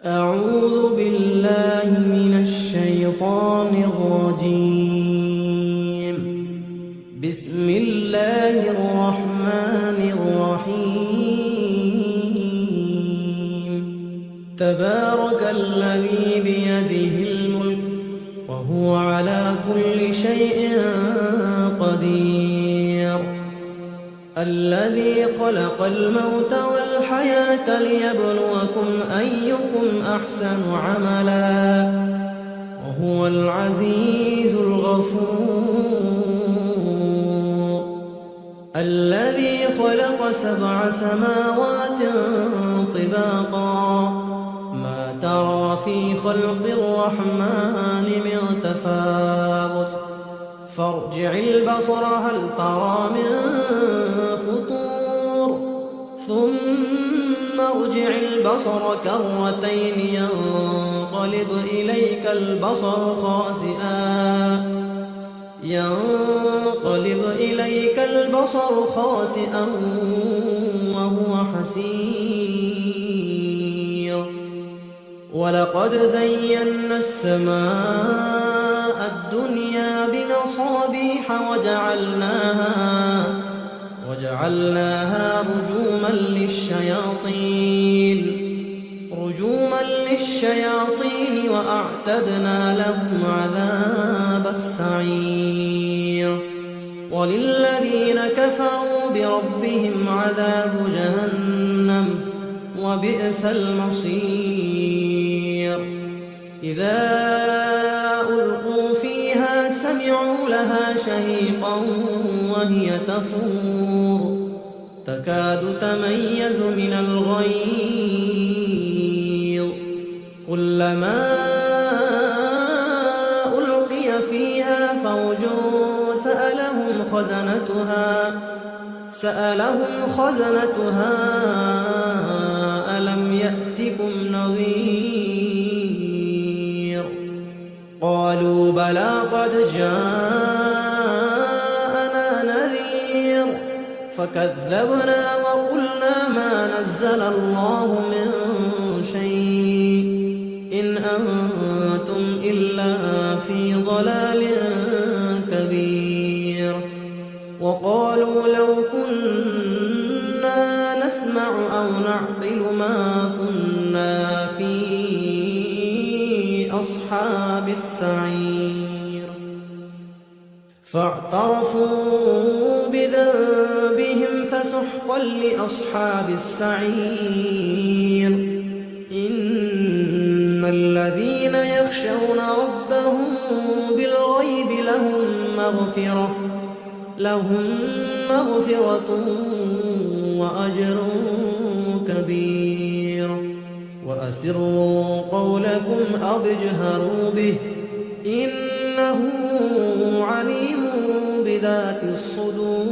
أعوذ بالله من الشيطان الرجيم. بسم الله الرحمن الرحيم. تبارك الذي بيده الملك وهو على كل شيء قدير. الذي خلق الموت والحياة ليبلوكم أيكم أحسن عملا وهو العزيز الغفور. الذي خلق 7 سماوات طباقا ما ترى في خلق الرحمن من تفاوت فارجع البصر هل ترى من فطور ثم ارجع البصر كرتين ينقلب إليك البصر خاسئا وهو حسير. ولقد زينا السماء الدنيا بمصابيح وجعلناها رجوما للشياطين وأعتدنا لهم عذاب السعير. وللذين كفروا بربهم عذاب جهنم وبئس المصير. إذا ألقوا فيها سمعوا لها شهيقا وهي تفور تكاد تميز من الغيظ كلما ألقي فيها فوج سألهم خزنتها ألم يأتكم نذير قالوا بلى قد جاءنا نذير فكذبنا وقلنا ما نزل الله من شيء إن أنتم إلا في ضلال كبير. وقالوا لو كنا نسمع أو نعقل ما كنا في أصحاب السعير. فاعترفوا بذنبهم فسحقا لأصحاب السعير. إن الذين يخشون ربهم بالغيب لهم مغفرة وأجر كبير. وأسروا قولكم أو اجهروا به إنه عليم بذات الصدور.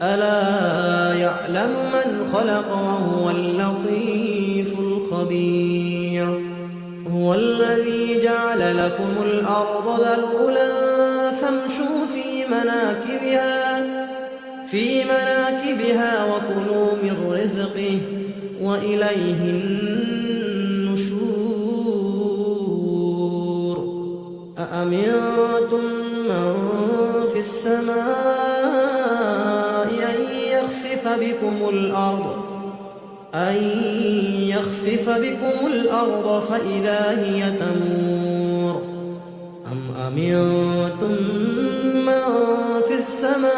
ألا يعلم من خلق وهو اللطيف الخبير. هو الذي جعل لكم الأرض ذلولا فامشوا في مناكبها وكلوا من رزقه وإليه النشور. أأمنتم من في السماء أن يخسف بكم الأرض فإذا هي تمور أم أمنتم من في السماء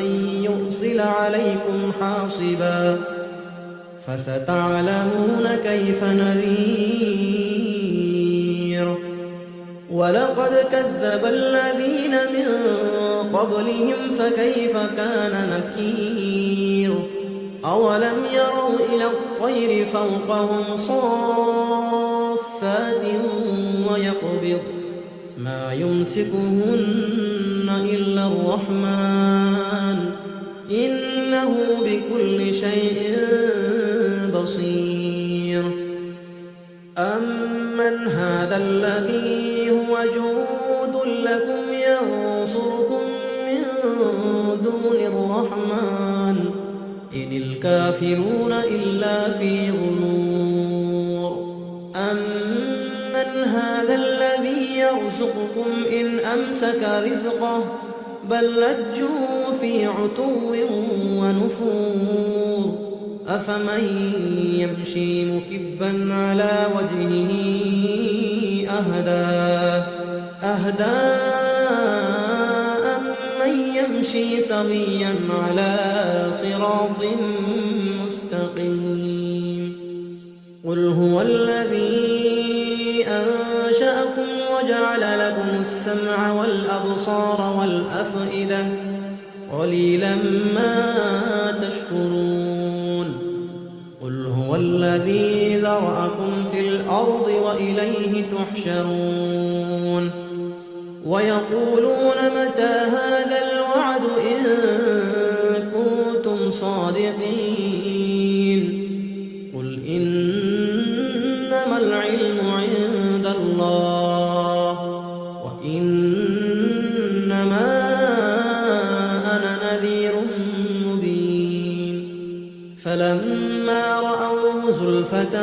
أن يرسل عليكم حاصبا فستعلمون كيف نذير. ولقد كذب الذين من قبلهم فكيف كان نكير. أولم يروا إلى الطير فوقهم صافات ويقبض ما يمسكهن إلا الرحمن إنه بكل شيء بصير. أمن هذا الذي هو جند لكم ينصركم من دون الرحمن إن الكافرون إلا في غرور. أمن هذا الذي يرزقكم إن أمسك رزقه بل لجوا في عتو ونفور. أفمن يمشي مكبا على وجهه أهدى أمن يمشي سويا على صراط مستقيم. قل هو الذي أنشأكم وجعل لكم السمع والأبصار والأفئدة قليلا ما تشكرون. قل هو الذي ذرأكم في الأرض وإليه تحشرون. ويقولون متى هذا الوعد إن كنتم صادقين. قل إنما العلم عند الله وإنما أنا نذير مبين. فلما رأوه زلفة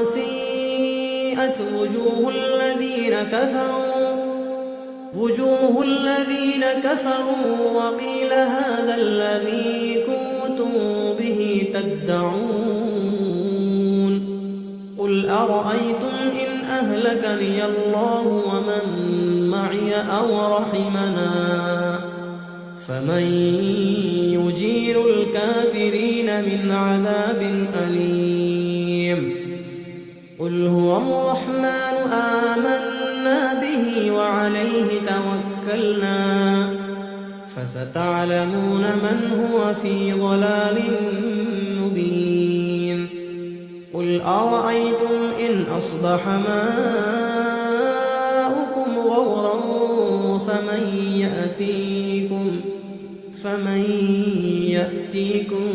سيئت وجوه الذين كفروا وقيل هذا الذي كنتم به تدعون. قل أرأيتم إن أهلكني الله ومن معي أو رحمنا فمن يجير الكافرين من عذاب أليم. قل هو الرحمن آمنا به وعليه توكلنا فستعلمون من هو في ضلال مبين. قل أرأيتم إن أصبح ماؤكم غورا فمن يأتيكم